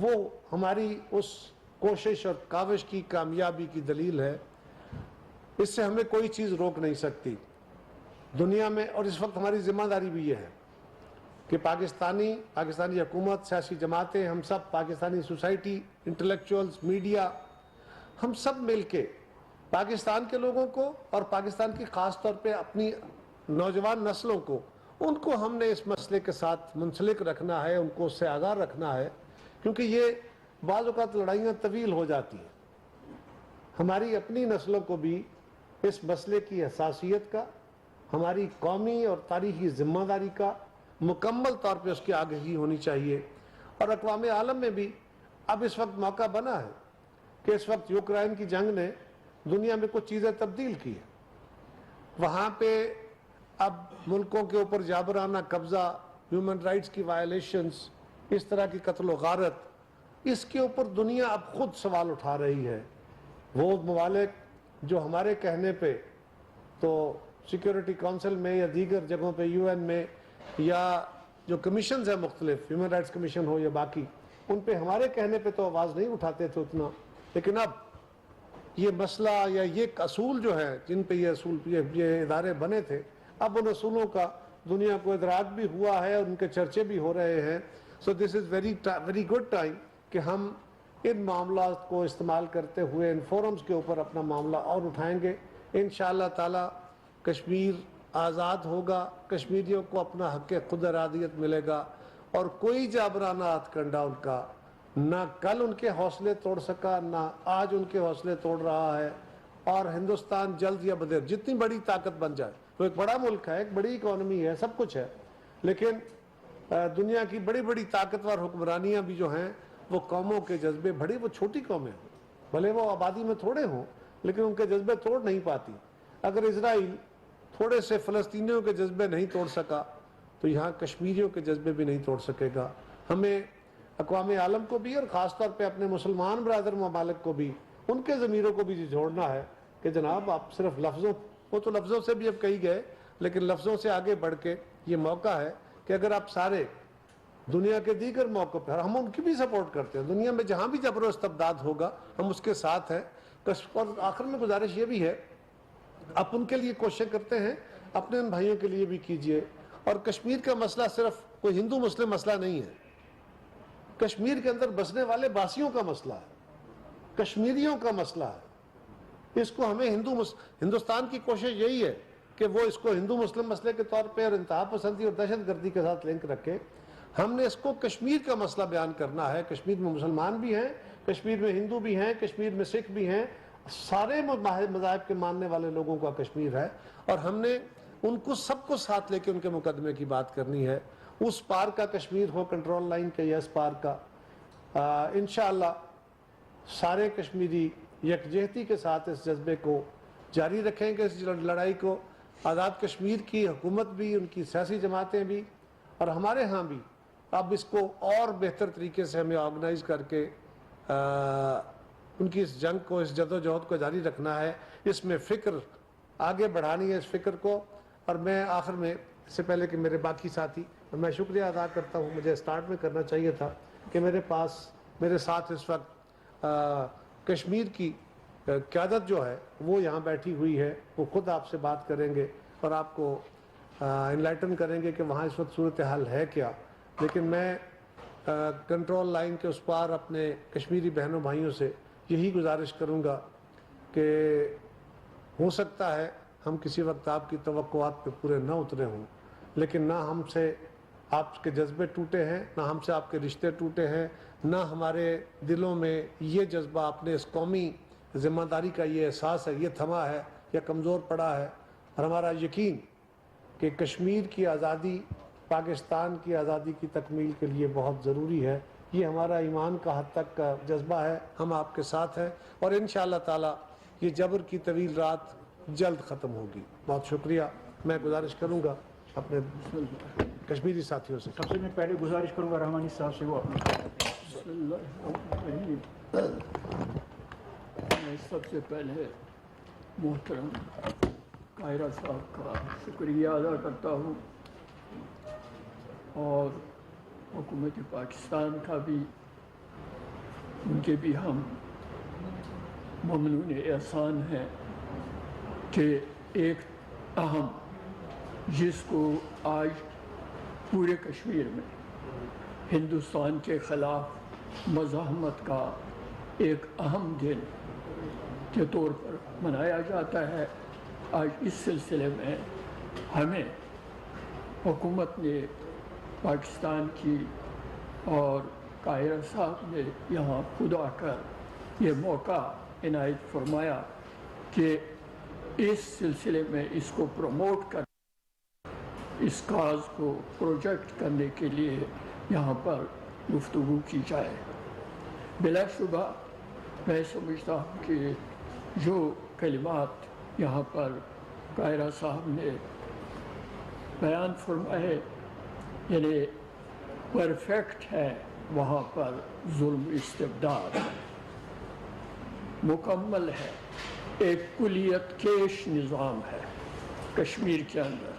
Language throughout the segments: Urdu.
وہ ہماری اس کوشش اور کاوش کی کامیابی کی دلیل ہے. اس سے ہمیں کوئی چیز روک نہیں سکتی دنیا میں. اور اس وقت ہماری ذمہ داری بھی یہ ہے کہ پاکستانی حکومت، سیاسی جماعتیں، ہم سب پاکستانی سوسائٹی، انٹلیکچوئلز، میڈیا، ہم سب مل کے پاکستان کے لوگوں کو اور پاکستان کی خاص طور پہ اپنی نوجوان نسلوں کو، ان کو ہم نے اس مسئلے کے ساتھ منسلک رکھنا ہے، ان کو اس سے آگاہ رکھنا ہے. کیونکہ یہ بعض اوقات لڑائیاں طویل ہو جاتی ہیں. ہماری اپنی نسلوں کو بھی اس مسئلے کی حساسیت کا، ہماری قومی اور تاریخی ذمہ داری کا مکمل طور پہ اس کی آگہی ہونی چاہیے. اور اقوام عالم میں بھی اب اس وقت موقع بنا ہے کہ اس وقت یوکرائن کی جنگ نے دنیا میں کچھ چیزیں تبدیل کی ہیں. وہاں پہ اب ملکوں کے اوپر جابرانہ قبضہ، ہیومن رائٹس کی وائلیشنز، اس طرح کی قتل و غارت، اس کے اوپر دنیا اب خود سوال اٹھا رہی ہے. وہ ممالک جو ہمارے کہنے پہ تو سیکیورٹی کونسل میں یا دیگر جگہوں پہ، یو این میں، یا جو کمیشنز ہیں مختلف، ہیومن رائٹس کمیشن ہو یا باقی، ان پہ ہمارے کہنے پہ تو آواز نہیں اٹھاتے تھے اتنا. لیکن اب یہ مسئلہ یا یہ اصول جو ہے جن پہ یہ ادارے بنے تھے، اب ان اصولوں کا دنیا کو ادراک بھی ہوا ہے اور ان کے چرچے بھی ہو رہے ہیں. سو دس از ویری گڈ ٹائم کہ ہم ان معاملات کو استعمال کرتے ہوئے ان فورمز کے اوپر اپنا معاملہ اور اٹھائیں گے. انشاءاللہ تعالی کشمیر آزاد ہوگا، کشمیریوں کو اپنا حق خود ارادیت ملے گا، اور کوئی جابرانہ ہتھ کنڈا ان کا نہ کل ان کے حوصلے توڑ سکا، نہ آج ان کے حوصلے توڑ رہا ہے. اور ہندوستان جلد یا بدیر جتنی بڑی طاقت بن جائے، وہ ایک بڑا ملک ہے، ایک بڑی اکانومی ہے، سب کچھ ہے، لیکن دنیا کی بڑی بڑی طاقتور حکمرانیاں بھی جو ہیں وہ قوموں کے جذبے، بڑی وہ چھوٹی قومیں ہوں، بھلے وہ آبادی میں تھوڑے ہوں، لیکن ان کے جذبے توڑ نہیں پاتی. اگر اسرائیل تھوڑے سے فلسطینیوں کے جذبے نہیں توڑ سکا تو یہاں کشمیریوں کے جذبے بھی نہیں توڑ سکے گا. ہمیں اقوام عالم کو بھی اور خاص طور پہ اپنے مسلمان برادر ممالک کو بھی، ان کے ضمیروں کو بھی جوڑنا ہے کہ جناب آپ صرف لفظوں، وہ تو لفظوں سے بھی اب کہی گئے، لیکن لفظوں سے آگے بڑھ کے یہ موقع ہے کہ اگر آپ سارے دنیا کے دیگر موقع پر، ہم ان کی بھی سپورٹ کرتے ہیں، دنیا میں جہاں بھی جبر و استبداد ہوگا ہم اس کے ساتھ ہیں. اور آخر میں گزارش یہ بھی ہے، آپ ان کے لیے کوشش کرتے ہیں، اپنے ان بھائیوں کے لیے بھی کیجئے. اور کشمیر کا مسئلہ صرف کوئی ہندو مسلم مسئلہ نہیں ہے، کشمیر کے اندر بسنے والے باسیوں کا مسئلہ ہے، کشمیریوں کا مسئلہ ہے. اس کو ہمیں ہندوستان کی کوشش یہی ہے کہ وہ اس کو ہندو مسلم مسئلے کے طور پہ اور انتہا پسندی اور دہشت گردی کے ساتھ لنک رکھے. ہم نے اس کو کشمیر کا مسئلہ بیان کرنا ہے. کشمیر میں مسلمان بھی ہیں، کشمیر میں ہندو بھی ہیں، کشمیر میں سکھ بھی ہیں، سارے مذاہب کے ماننے والے لوگوں کا کشمیر ہے، اور ہم نے ان کو سب کو ساتھ لے کے ان کے مقدمے کی بات کرنی ہے. اس پار کا کشمیر ہو کنٹرول لائن کے یا اس پار کا، انشاءاللہ سارے کشمیری یکجہتی کے ساتھ اس جذبے کو جاری رکھیں گے، اس لڑائی کو. آزاد کشمیر کی حکومت بھی، ان کی سیاسی جماعتیں بھی، اور ہمارے ہاں بھی اب اس کو اور بہتر طریقے سے ہمیں آرگنائز کر کے ان کی اس جنگ کو، اس جد و جہد کو جاری رکھنا ہے. اس میں فکر آگے بڑھانی ہے، اس فکر کو. اور میں آخر میں، اس سے پہلے کہ میرے باقی ساتھی، میں شکریہ ادا کرتا ہوں، مجھے سٹارٹ میں کرنا چاہیے تھا کہ میرے ساتھ اس وقت کشمیر کی قیادت جو ہے وہ یہاں بیٹھی ہوئی ہے. وہ خود آپ سے بات کریں گے اور آپ کو انلائٹن کریں گے کہ وہاں اس وقت صورتحال ہے کیا. لیکن میں کنٹرول لائن کے اس پار اپنے کشمیری بہنوں بھائیوں سے یہی گزارش کروں گا کہ ہو سکتا ہے ہم کسی وقت آپ کی توقعات پہ پورے نہ اترے ہوں، لیکن نہ ہم سے آپ کے جذبے ٹوٹے ہیں، نہ ہم سے آپ کے رشتے ٹوٹے ہیں، نہ ہمارے دلوں میں یہ جذبہ اپنے اس قومی ذمہ داری کا یہ احساس ہے، یہ تھما ہے یا کمزور پڑا ہے. اور ہمارا یقین کہ کشمیر کی آزادی پاکستان کی آزادی کی تکمیل کے لیے بہت ضروری ہے. یہ ہمارا ایمان کا حد تک کا جذبہ ہے. ہم آپ کے ساتھ ہیں، اور انشاءاللہ تعالی یہ جبر کی طویل رات جلد ختم ہوگی. بہت شکریہ. میں گزارش کروں گا اپنے کشمیری ساتھیوں سے. سب سے میں پہلے گزارش کروں گا رحمانی صاحب سے، وہ میں سب سے پہلے محترم کائرہ صاحب کا شکریہ ادا کرتا ہوں، اور حکومت پاکستان کا بھی ان کے بھی ہم ممنون احسان ہیں کہ ایک اہم جس کو آج پورے کشمیر میں ہندوستان کے خلاف مزاحمت کا ایک اہم دن کے طور پر منایا جاتا ہے، آج اس سلسلے میں ہمیں حکومت نے پاکستان کی اور کائرہ صاحب نے یہاں خود آ کر یہ موقع عنایت فرمایا کہ اس سلسلے میں اس کو پروموٹ کر اس کاز کو پروجیکٹ کرنے کے لیے یہاں پر گفتگو کی جائے۔ بلا شبہ میں سمجھتا ہوں کہ جو کلمات یہاں پر کائرہ صاحب نے بیان فرمائے یعنی پرفیکٹ ہے، وہاں پر ظلم استبداد مکمل ہے، ایک کلیت کیش نظام ہے کشمیر کے اندر،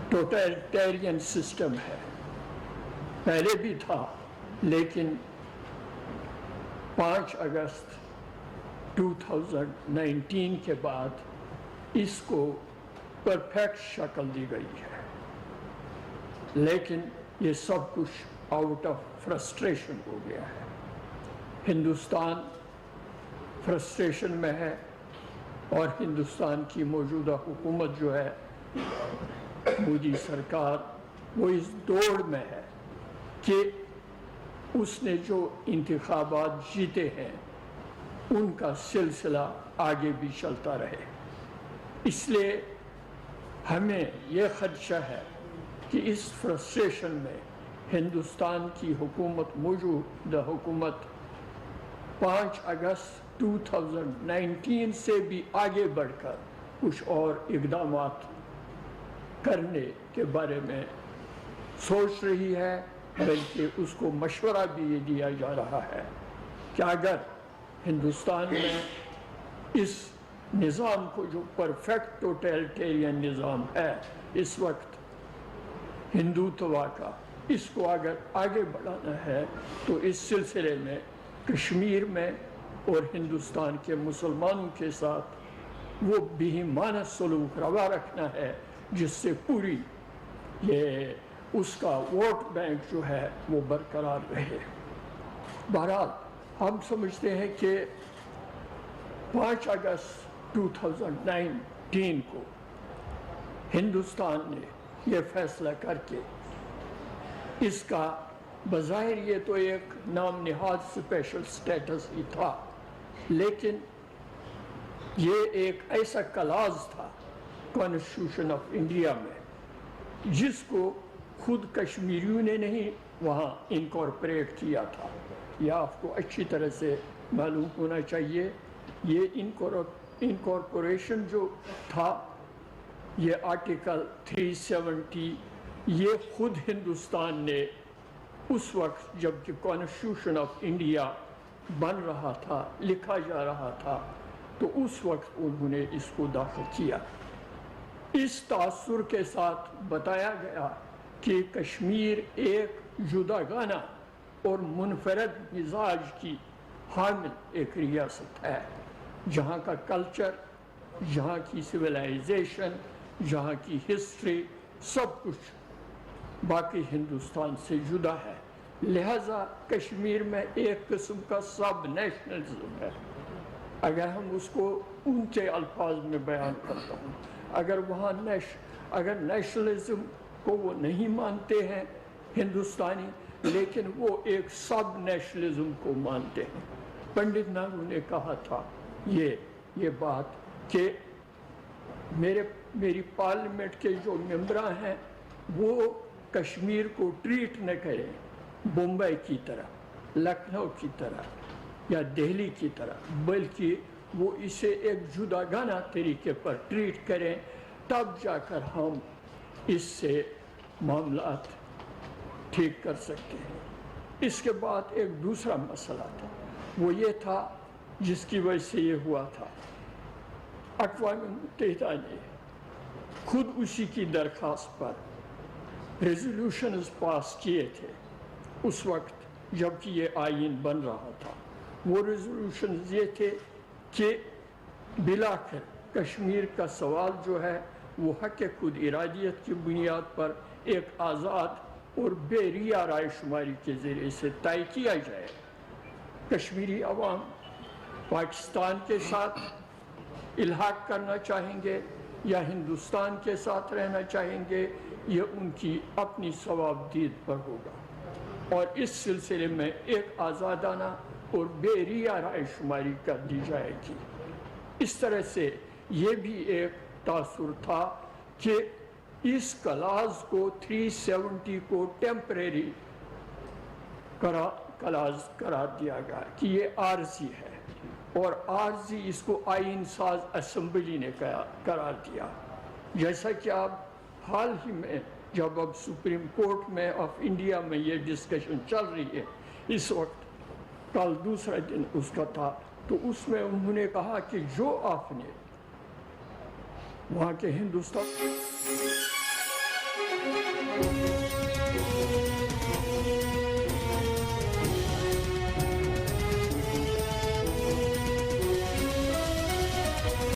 ٹوٹلیٹیرین سسٹم ہے، پہلے بھی تھا لیکن 5 اگست 2019 کے بعد اس کو پرفیکٹ شکل دی گئی ہے، لیکن یہ سب کچھ آؤٹ آف فرسٹریشن ہو گیا ہے۔ ہندوستان فرسٹریشن میں ہے اور ہندوستان کی موجودہ حکومت جو ہے مودی سرکار وہ اس دوڑ میں ہے کہ اس نے جو انتخابات جیتے ہیں ان کا سلسلہ آگے بھی چلتا رہے۔ اس لیے ہمیں یہ خدشہ ہے کہ اس فرسٹریشن میں ہندوستان کی حکومت موجودہ حکومت 5 اگست 2019 سے بھی آگے بڑھ کر کچھ اور اقدامات کرنے کے بارے میں سوچ رہی ہے، بلکہ اس کو مشورہ بھی یہ دیا جا رہا ہے کہ اگر ہندوستان میں اس نظام کو جو پرفیکٹ ٹوٹلیٹیرین نظام ہے اس وقت ہندوتوا کا، اس کو اگر آگے بڑھانا ہے تو اس سلسلے میں کشمیر میں اور ہندوستان کے مسلمانوں کے ساتھ وہ بہیمانہ سلوک روا رکھنا ہے جس سے پوری یہ اس کا ووٹ بینک جو ہے وہ برقرار رہے۔ بہرحال ہم سمجھتے ہیں کہ 5 اگست 2019 کو ہندوستان نے یہ فیصلہ کر کے اس کا بظاہر یہ تو ایک نام نہاد اسپیشل سٹیٹس ہی تھا، لیکن یہ ایک ایسا کلاز تھا کانسٹیٹیوشن آف انڈیا میں جس کو خود کشمیریوں نے نہیں وہاں انکارپوریٹ کیا تھا۔ یہ آپ کو اچھی طرح سے معلوم ہونا چاہیے، یہ انکارپوریشن جو تھا یہ آرٹیکل 370 یہ خود ہندوستان نے اس وقت جب کہ کانسٹیٹیوشن آف انڈیا بن رہا تھا، لکھا جا رہا تھا، تو اس وقت انہوں نے اس کو داخل کیا۔ اس تاثر کے ساتھ بتایا گیا کہ کشمیر ایک جداگانہ اور منفرد مزاج کی حامل ایک ریاست ہے، جہاں کا کلچر، جہاں کی سویلائزیشن، جہاں کی ہسٹری سب کچھ باقی ہندوستان سے جدا ہے، لہذا کشمیر میں ایک قسم کا سب نیشنلزم ہے۔ اگر ہم اس کو اونچے الفاظ میں بیان کرتا ہوں، اگر وہاں اگر نیشنلزم کو وہ نہیں مانتے ہیں ہندوستانی، لیکن وہ ایک سب نیشنلزم کو مانتے ہیں۔ پنڈت نہرو نے کہا تھا یہ بات کہ میری پارلیمنٹ کے جو ممبران ہیں وہ کشمیر کو ٹریٹ نہ کریں بمبئی کی طرح، لکھنؤ کی طرح یا دہلی کی طرح، بلکہ وہ اسے ایک جداگانہ طریقے پر ٹریٹ کریں، تب جا کر ہم اس سے معاملات ٹھیک کر سکتے ہیں۔ اس کے بعد ایک دوسرا مسئلہ تھا، وہ یہ تھا جس کی وجہ سے یہ ہوا تھا، اقوام متحدہ نے خود اسی کی درخواست پر ریزولوشنز پاس کیے تھے۔ اس وقت جبکہ یہ آئین بن رہا تھا. وہ ریزولوشنز یہ تھے کہ بلاخر کشمیر کا سوال جو ہے وہ حق خود ارادیت کی بنیاد پر ایک آزاد اور بے ریا رائے شماری کے ذریعے سے طے کیا جائے. کشمیری عوام پاکستان کے ساتھ الحاق کرنا چاہیں گے یا ہندوستان کے ساتھ رہنا چاہیں گے، یہ ان کی اپنی ثوابدید پر ہوگا، اور اس سلسلے میں ایک آزادانہ اور بے ریا رائے شماری کر دی جائے گی. اس طرح سے یہ بھی ایک تاثر تھا کہ اس کلاز کو 370 کو ٹیمپریری کلاز قرار دیا گیا کہ یہ عارضی ہے، اور عارضی اس کو آئین ساز اسمبلی نے قرار دیا. جیسا کہ آپ حال ہی میں جب اب سپریم کورٹ میں آف انڈیا میں یہ ڈسکشن چل رہی ہے، اس وقت کل دوسرا دن اس کا تھا، تو اس میں انہوں نے کہا کہ جو آپ نے وہاں کے ہندوستان